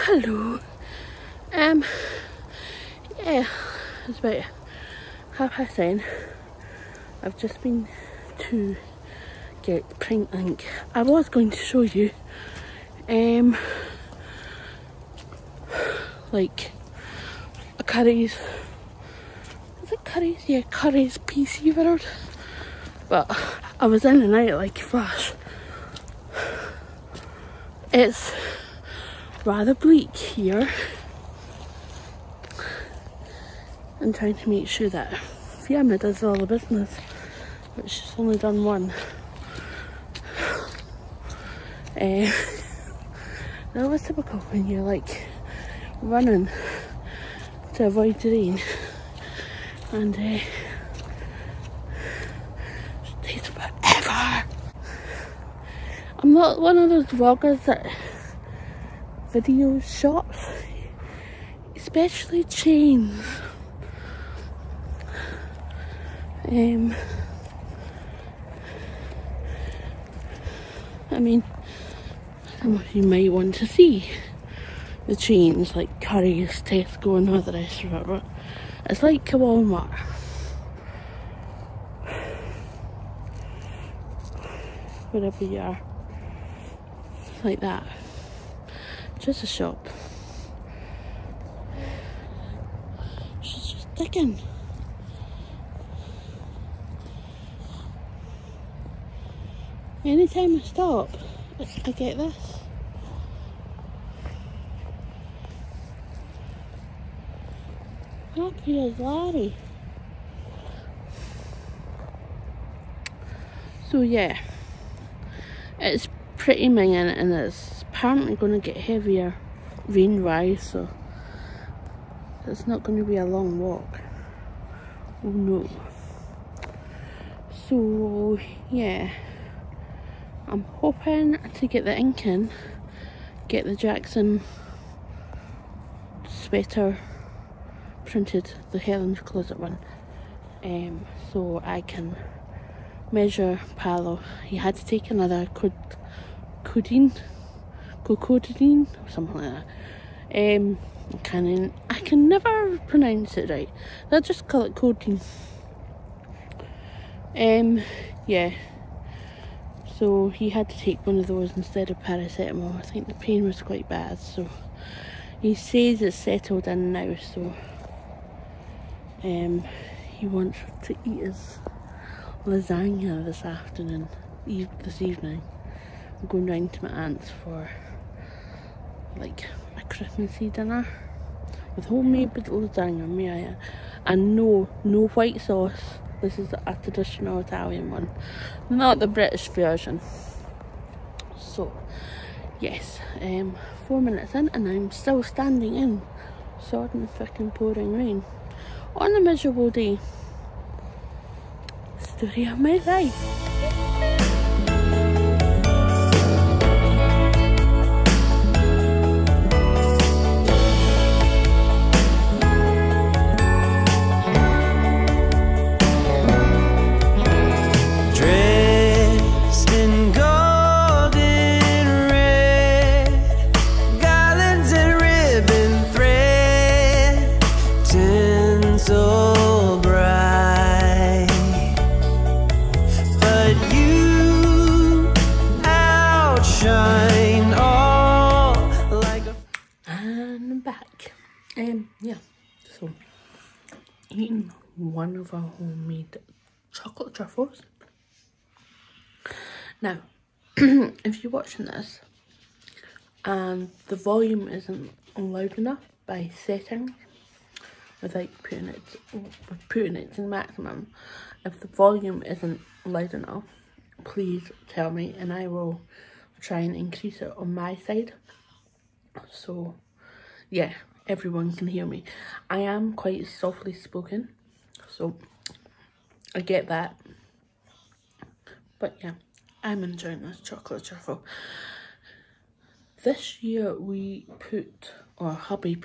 Hello. Yeah, it's about 9:30. I've just been to get print ink. I was going to show you, like a Curry's. Is it Curry's? Yeah, Curry's PC World. But I was in and out like a flash. It's rather bleak here. I'm trying to make sure that Fiamma does all the business, but she's only done one. That was typical when you're like running to avoid the rain, and it takes forever. I'm not one of those vloggers that video shops, especially chains. I mean, some of you might want to see the chains like Curry's, Tesco and all the rest of it, but it's like a Walmart. Wherever you are, it's like that. Just a shop. She's just digging. Anytime I stop, I get this. Happy as Larry. So yeah, it's pretty minging and it's apparently going to get heavier rain-wise, so it's not going to be a long walk. Oh no. So yeah, I'm hoping to get the ink in, get the Jackson sweater printed, the Helen's Closet one, so I can measure Paolo. He had to take another codeine, or something like that. I can never pronounce it right. They'll just call it codeine. Yeah. So he had to take one of those instead of paracetamol. I think the pain was quite bad, so he says it's settled in now, so he wants to eat his lasagna this afternoon, this evening. I'm going round to my aunt's for like a Christmassy dinner with homemade lasagna, Maya, and no white sauce. This is a traditional Italian one, not the British version. So yes, 4 minutes in and I'm still standing in sodden frickin' pouring rain on a miserable day. Story of my life. Yeah, so eating one of our homemade chocolate truffles. Now, if you're watching this and the volume isn't loud enough by settings, without putting it to maximum, if the volume isn't loud enough, please tell me and I will try and increase it on my side. So yeah, everyone can hear me. I am quite softly spoken, so I get that. But yeah, I'm enjoying this chocolate truffle. This year we put, or hubby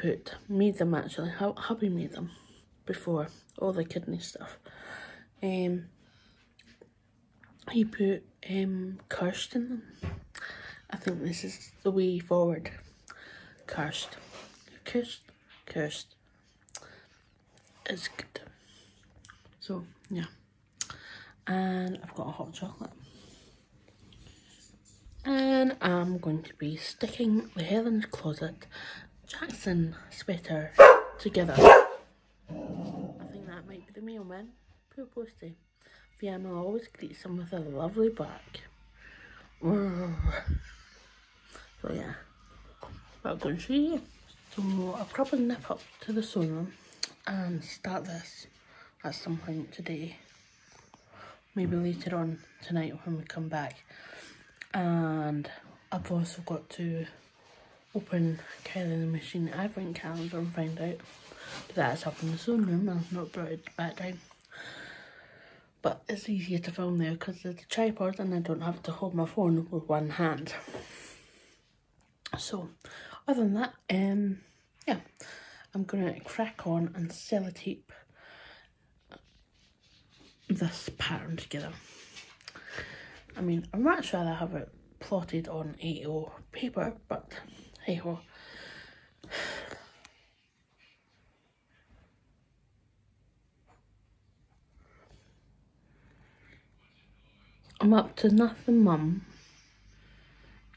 made them actually. Hubby made them before, all the kidney stuff. He put Kirsten. I think this is the way forward. cursed. Cursed. It's good. So yeah, and I've got a hot chocolate, and I'm going to be sticking the Helen's Closet Jackson sweater together. I think that might be the meal, man. Poor posty. Fiona always greets them with a lovely back. So yeah, but I'm going to show you. So I'll probably nip up to the sewing room and start this at some point today. Maybe later on tonight when we come back. And I've also got to open Kylie the Machine advent calendar and find out that that's up in the sewing room. I've not brought it back down. But it's easier to film there because there's a tripod and I don't have to hold my phone with one hand. So, other than that, yeah, I'm going to crack on and sellotape this pattern together. I mean, I'd much rather have it plotted on A0 paper, but hey ho. I'm up to nothing, mum.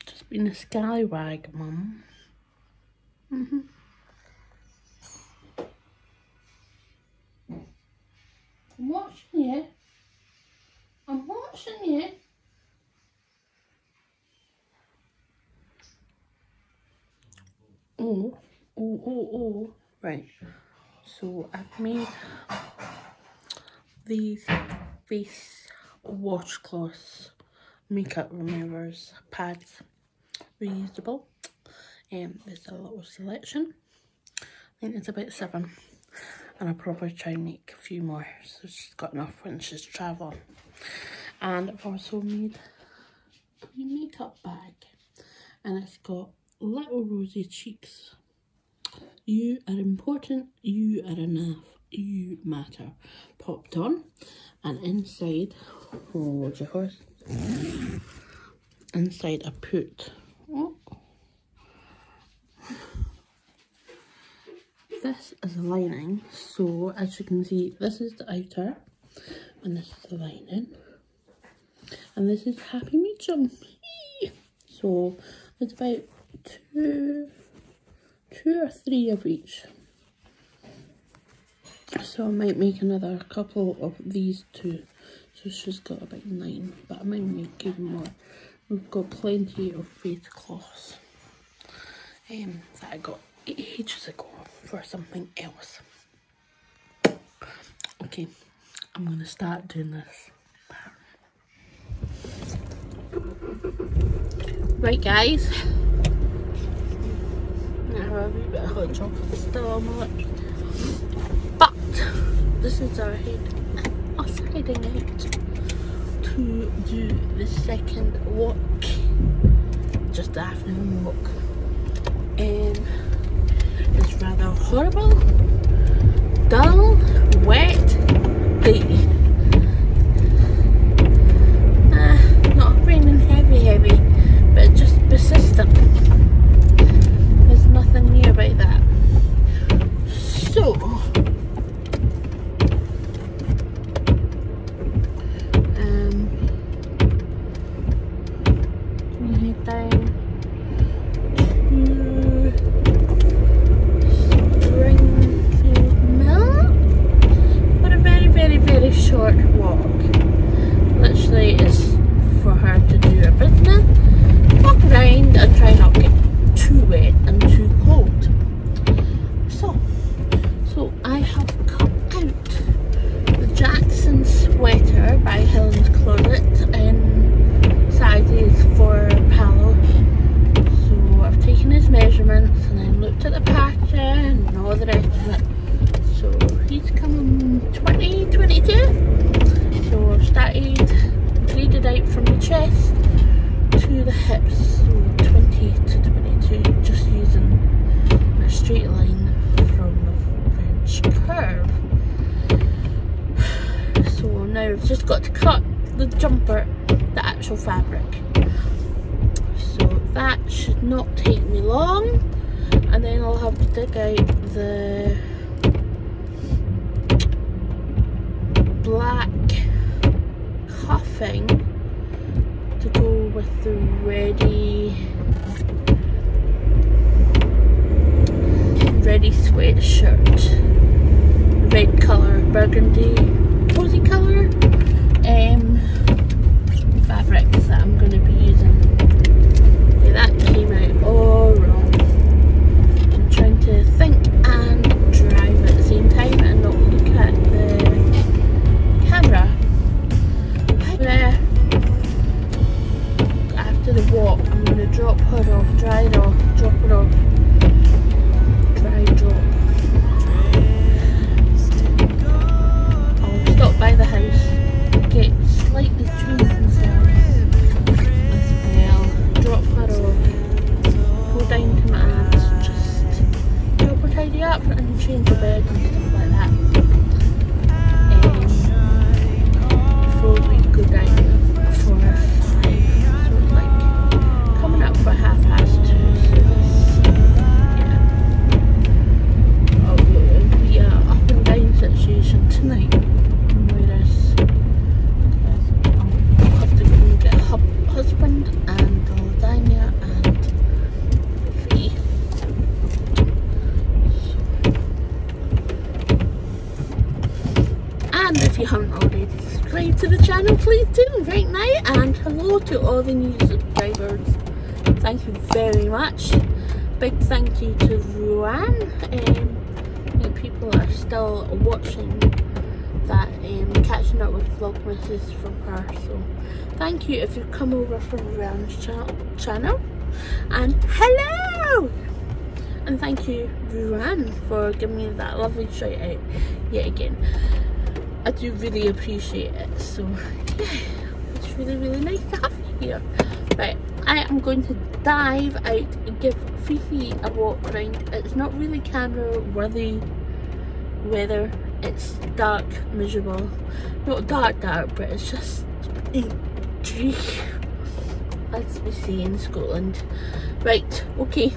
Just being a scallywag, mum. I'm watching you. I'm watching you. Oh. Right. So I've made these face washcloths, makeup removers, pads, reusable. There's a little selection. I think it's about 7. And I'll probably try and make a few more so she's got enough when she's traveling. And I've also made a makeup bag, and it's got little rosy cheeks. You are important, you are enough, you matter. Popped on, and inside, hold your horse. Inside I put this is a lining. So as you can see, this is the outer and this is the lining, and this is Happy Medium. So it's about two or three of each. So I might make another couple of these two. So she's got about 9, but I might make even more. We've got plenty of face cloths that I got ages ago for something else. Okay, I'm gonna start doing this. Right guys, I have a wee bit of hot chocolate still on my lips, but this is us heading out to do the second walk, just the afternoon walk. It's rather horrible, dull, wet day. Not raining heavy, but just persistent. There's nothing new about that. So we head down to very short walk. Literally is for her to do her business, walk around and try not to get too wet and too cold. So I have cut out the Jackson sweater by Helen's Closet in sizes for Palos. So I've taken his measurements and then looked at the pattern and all the rest of it. So he's coming 2022. So I've started graded out from the chest to the hips, so 20 to 22, just using a straight line from the French curve. So now I've just got to cut the jumper, the actual fabric. So that should not take me long. have to dig out the black cuffing to go with the ready sweatshirt, red colour, burgundy, rosy colour fabrics that I'm going to be using. Yeah, that came out all wrong. I'm trying to think and drive at the same time and not look at the camera. After the walk, I'm going to drop her off, dry it off, drop her off, dry drop. I'll stop by the house, get slightly changed myself as well, drop her off, go down to my aunt's, just help her tidy up and change the bed and stuff like that. Before we go down for 5, so it's like coming up for 2:30. So this, yeah, will be an up and down situation tonight. Whereas I'll have to go and get a husband and the lasagna and tea. And if you haven't already subscribed to the channel, please do right now. And hello to all the new subscribers. Thank you very much. Big thank you to Ruan. I think people are still watching that, catching up with Vlogmas from her. So thank you if you've come over from Ruan's channel. And hello! And thank you, Ruan, for giving me that lovely shout out yet again. I do really appreciate it. So yeah, it's really nice to have you here. Right, I am going to dive out and give Fifi a walk around. It's not really camera worthy weather. It's dark, miserable. Not dark, but it's just as we say in Scotland. Right, okay.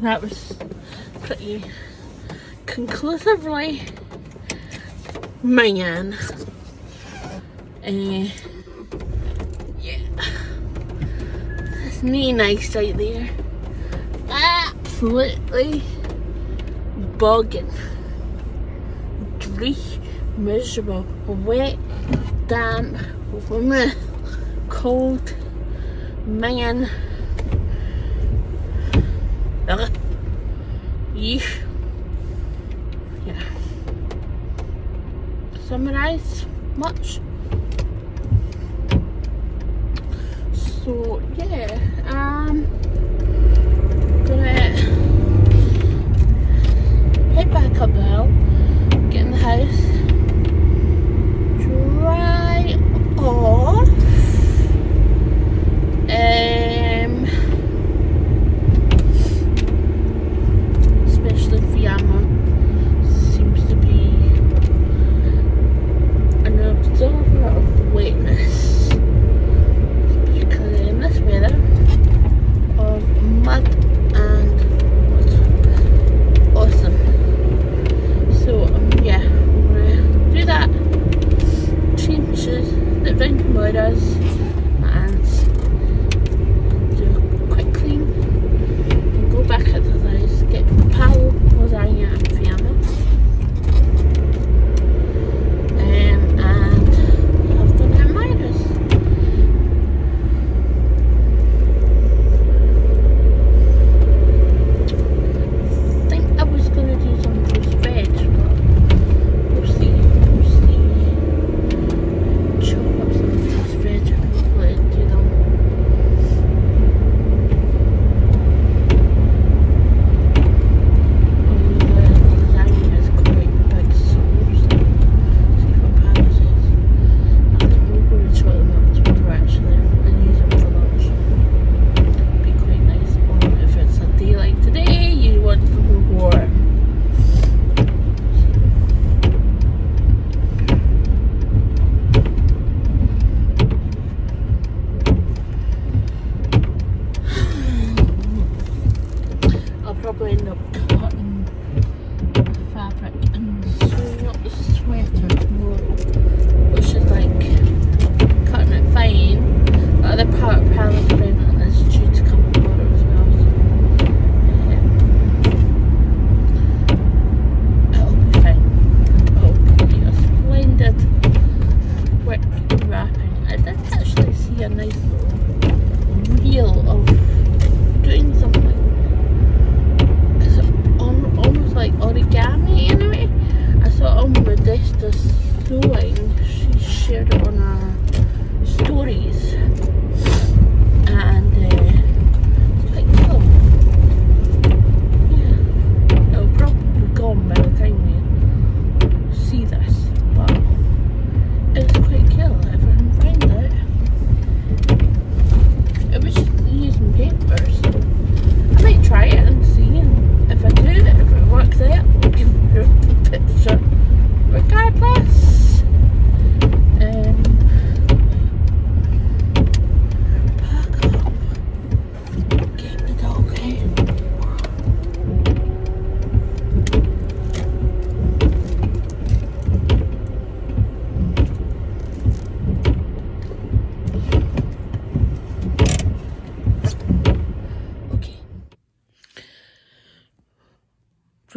That was pretty conclusively man. Yeah, it's really nice out there. Absolutely bogging, dry, miserable, wet, damp, cold, man. Yeesh. Yeah. Summarise much. So yeah, gonna head back up the hill, get in the house, dry off. Especially Fiamma seems to be an absorber of wetness, particularly in this weather of mud and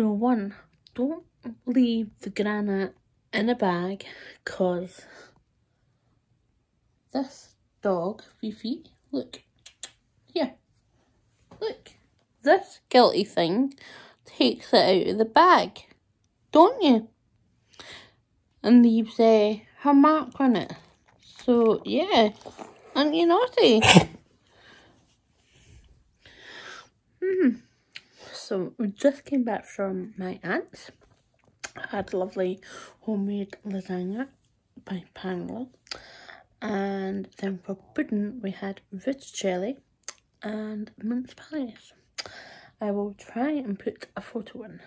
Rule 1, don't leave the granite in a bag, because this dog, Fifi, look, here, look, this guilty thing takes it out of the bag, don't you? And leaves her mark on it. So, yeah, aren't you naughty? So, we just came back from my aunt's. I had lovely homemade lasagna by Pangolin. And then for pudding, we had vermicelli and mince pies. I will try and put a photo in.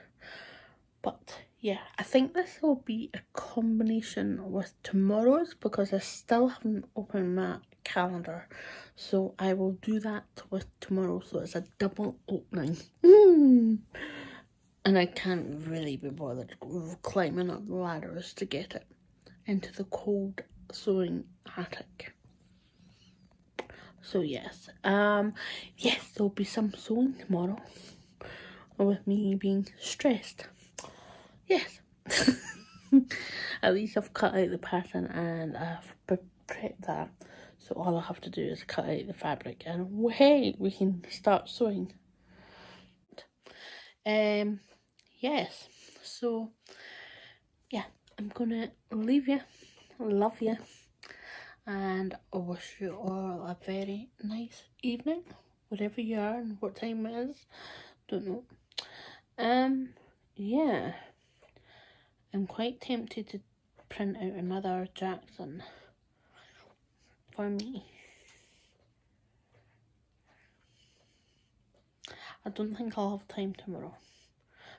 But yeah, I think this will be a combination with tomorrow's, because I still haven't opened my calendar. So I will do that with tomorrow, so it's a double opening. And I can't really be bothered climbing up the ladders to get it into the cold sewing attic. So yes, yes, there'll be some sewing tomorrow with me being stressed. Yes. At least I've cut out the pattern and I've prepped that. So all I have to do is cut out the fabric and hey, we can start sewing. Yes, so yeah, I'm gonna leave you, love you, and I wish you all a very nice evening, wherever you are and what time it is, don't know. Yeah, I'm quite tempted to print out another Jackson for me. I don't think I'll have time tomorrow,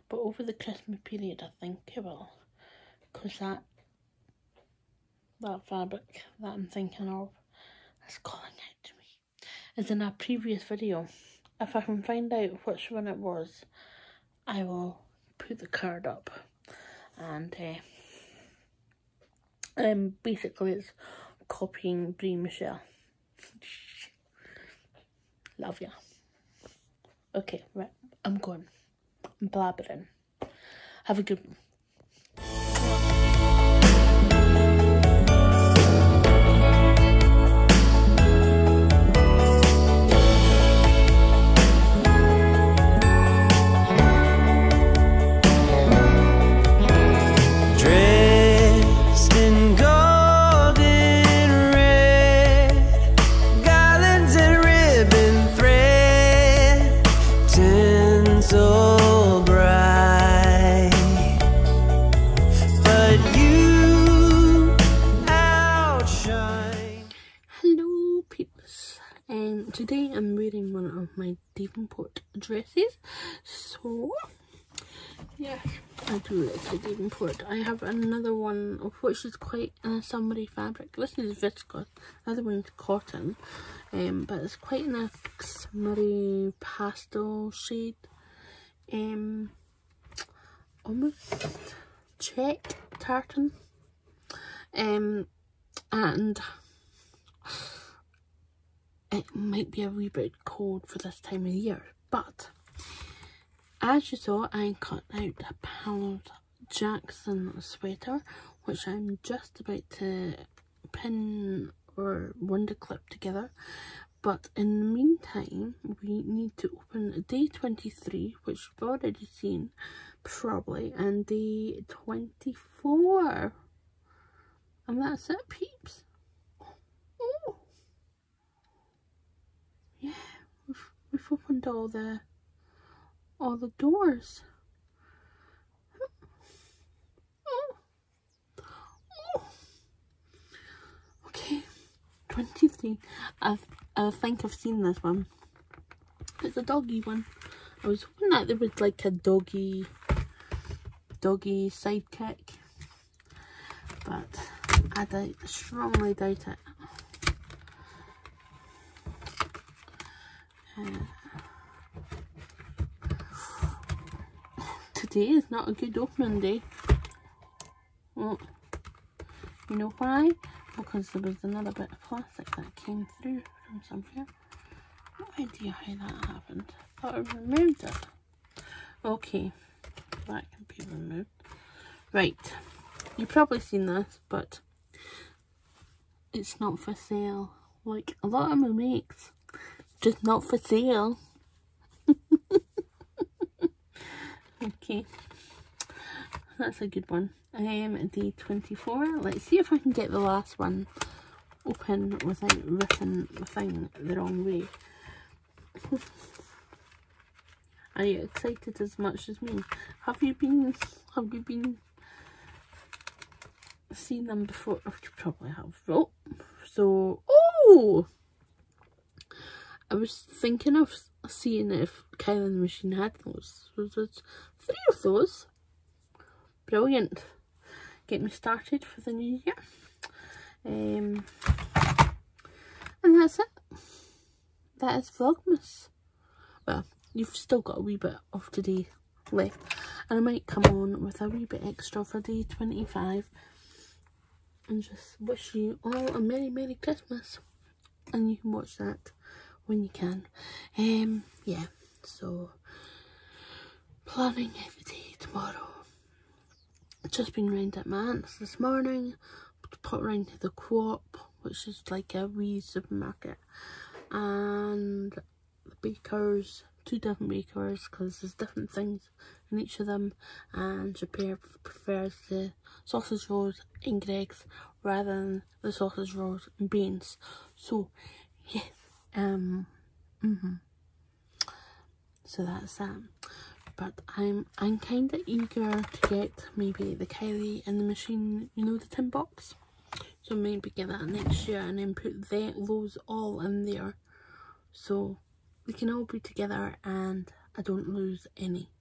but over the Christmas period I think I will, because that fabric that I'm thinking of is calling out to me. As in a previous video, if I can find out which one it was, I will put the card up. And basically it's copying Brie Michelle. Love ya. Okay, right, I'm going. I'm blabbering. Have a good one. Today I'm wearing one of my Devonport dresses, so yeah, I do like the Devonport. I have another one of which is quite a summery fabric. This is viscose, the other one's cotton, but it's quite a nice summery pastel shade, almost check tartan, and it might be a wee bit cold for this time of year, but as you saw, I cut out a panelled Jackson sweater, which I'm just about to pin or wonder clip together. But in the meantime, we need to open day 23, which we've already seen, probably, and day 24. And that's it, peeps. Oh. Yeah, we've opened all the doors. Okay, 23. I think I've seen this one. It's a doggy one. I was hoping that there was like a doggy sidekick, but I strongly doubt it. Today is not a good opening day. Well, you know why? Because there was another bit of plastic that came through from somewhere. No idea how that happened. Thought I removed it. Okay, right. Right, you've probably seen this, but it's not for sale. Like a lot of my mates, just not for sale. Okay, that's a good one. Day 24. Let's see if I can get the last one open without ripping the thing the wrong way. Are you excited as much as me? Have you been seen them before? Oh, you probably have. Oh, so, oh! I was thinking of seeing if Kyle and the Machine had those. So there's 3 of those. Brilliant. Get me started for the new year. And that's it. That is Vlogmas. Well, you've still got a wee bit of today left. And I might come on with a wee bit extra for day 25. And just wish you all a Merry Christmas. And you can watch that when you can. Yeah, so planning every day tomorrow. Just been round at my aunt's this morning, put round to the Co-op, which is like a wee supermarket, and the bakers, 2 different bakers, because there's different things in each of them, and she prefers the sausage rolls and Greggs rather than the sausage rolls and beans. So yes, so that's that. But I'm kind of eager to get maybe the Kylie and the Machine, you know, the tin box. So maybe get that next year and then put those all in there. So we can all be together and I don't lose any.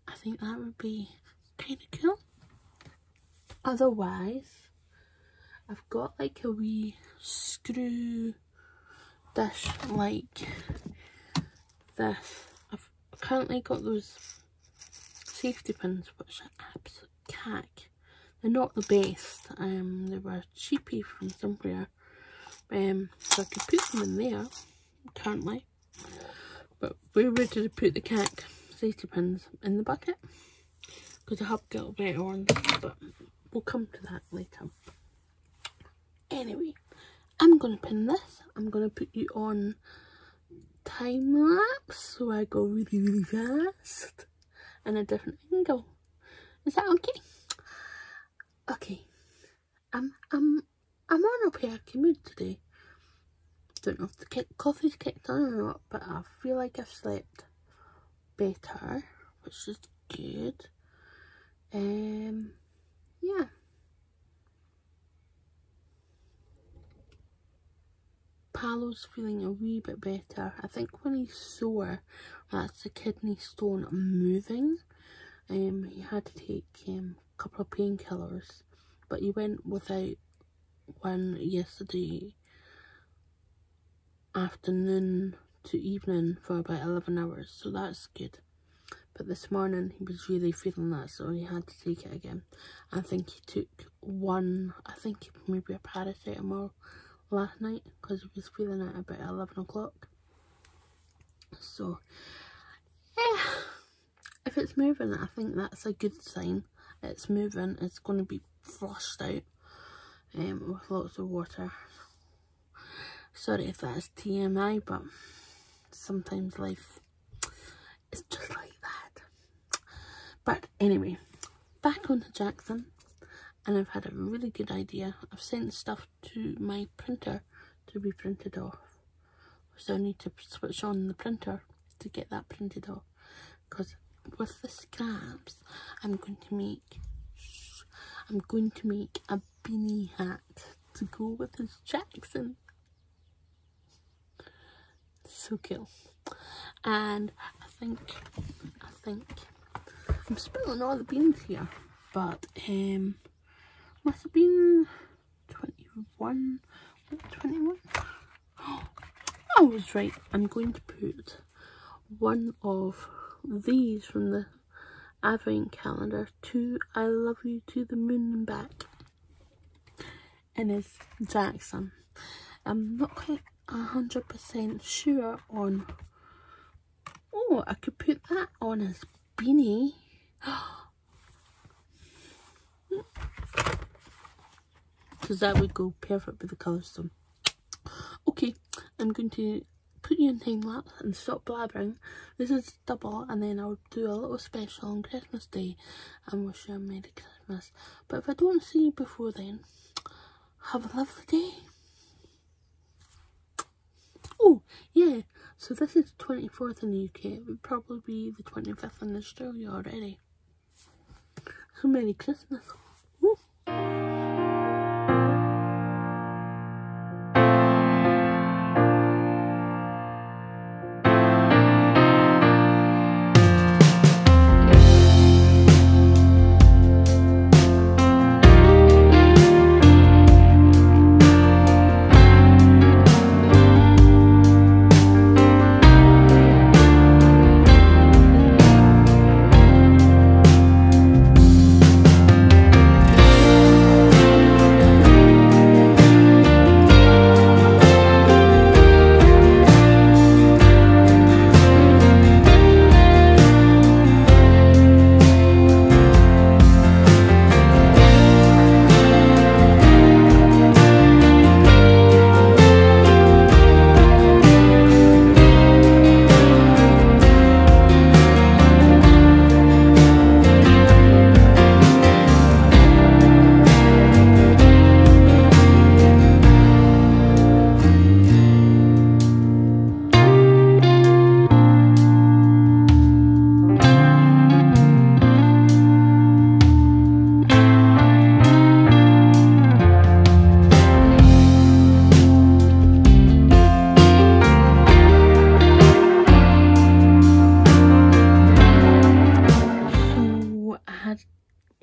I think that would be kind of cool. Otherwise, I've got like a wee screw dish like this. I've currently got those safety pins which are absolute cack. They're not the best. They were cheapy from somewhere. So I could put them in there currently. But where did I put the cack safety pins? In the bucket? Because I have got better ones, but we'll come to that later. Anyway, I'm gonna pin this. I'm gonna put you on time lapse so I go really fast and a different angle. Is that okay? Okay. I'm on a perky mood today. Don't know if the coffee's kicked on or not, but I feel like I've slept better, which is good. Yeah. Paolo's feeling a wee bit better. I think when he's sore, that's the kidney stone moving. He had to take a couple of painkillers, but he went without one yesterday afternoon to evening for about 11 hours, so that's good. But this morning he was really feeling that, so he had to take it again. I think he took one, I think maybe a paracetamol last night because he was feeling it about 11 o'clock. So yeah, if it's moving, I think that's a good sign. It's moving. It's going to be flushed out with lots of water. Sorry if that's TMI, but sometimes life is just like that. But anyway, back on to Jackson, and I've had a really good idea. I've sent stuff to my printer to be printed off, so I need to switch on the printer to get that printed off, because with the scraps I'm going to make a beanie hat to go with his Jackson. So cool. And I think I'm spilling all the beans here, but must have been 21. I was right. I'm going to put one of these from the Advent calendar, to I Love You to the Moon and Back, and it's Jackson. I'm not quite 100% sure on. Oh, I could put that on as beanie. because that would go perfect with the colours. So, okay, I'm going to put you in time lapse and stop blabbering. This is double, and then I'll do a little special on Christmas Day and wish you a Merry Christmas. But if I don't see you before then, have a lovely day. Oh yeah, so this is 24th in the UK. It would probably be the 25th in Australia already. So Merry Christmas. Woo.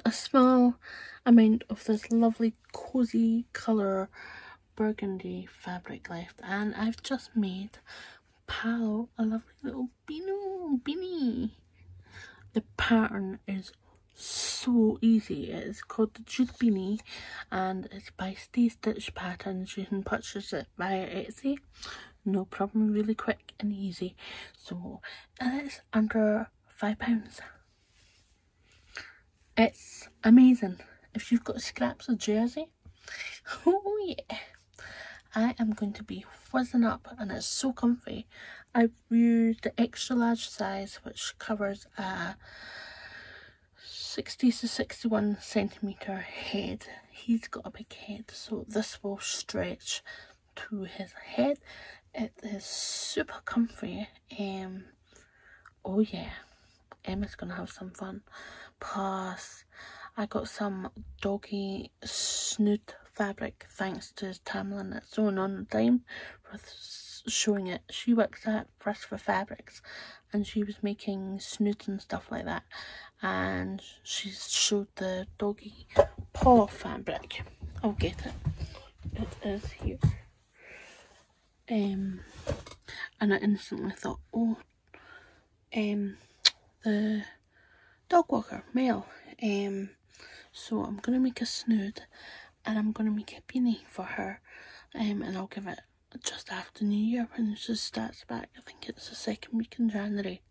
A small amount of this lovely cozy colour burgundy fabric left, and I've just made Pal a lovely little beanie. The pattern is so easy. It's called the Jute Beanie and it's by Stay Stitch Patterns. You can purchase it via Etsy, no problem, really quick and easy. So, and it's under £5. It's amazing. If you've got scraps of jersey, oh yeah, I am going to be whizzing up, and it's so comfy. I've used the extra large size, which covers a 60 to 61 centimetre head. He's got a big head, so this will stretch to his head. It is super comfy. Oh yeah, Emma's gonna have some fun. Plus, I got some doggy snood fabric thanks to Tamlin that's on the time for showing it. She works at Fresh for Fabrics and she was making snoods and stuff like that, and she showed the doggy paw fabric. I'll get it. It is here. And I instantly thought, oh, the dog walker male. So I'm gonna make a snood and I'm gonna make a beanie for her, and I'll give it just after New Year when she starts back. I think it's the 2nd week in January,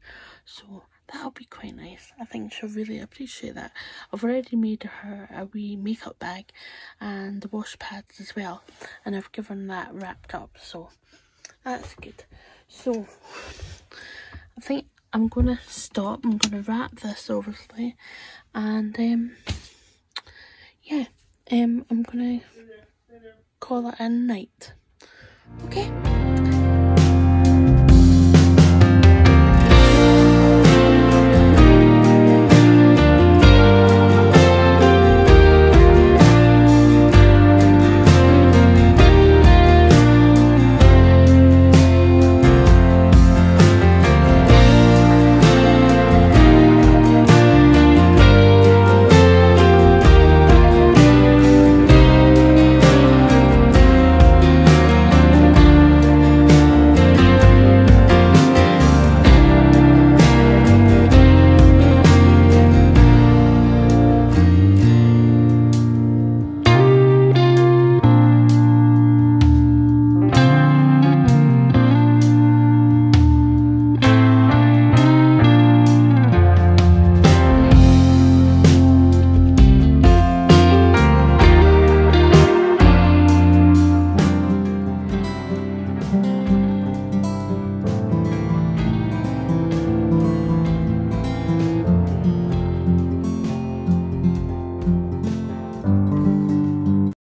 so that'll be quite nice. I think she'll really appreciate that. I've already made her a wee makeup bag and the wash pads as well, and I've given that wrapped up, so that's good. So I think I'm gonna stop. I'm gonna wrap this obviously, and yeah, I'm gonna call it a night. Okay.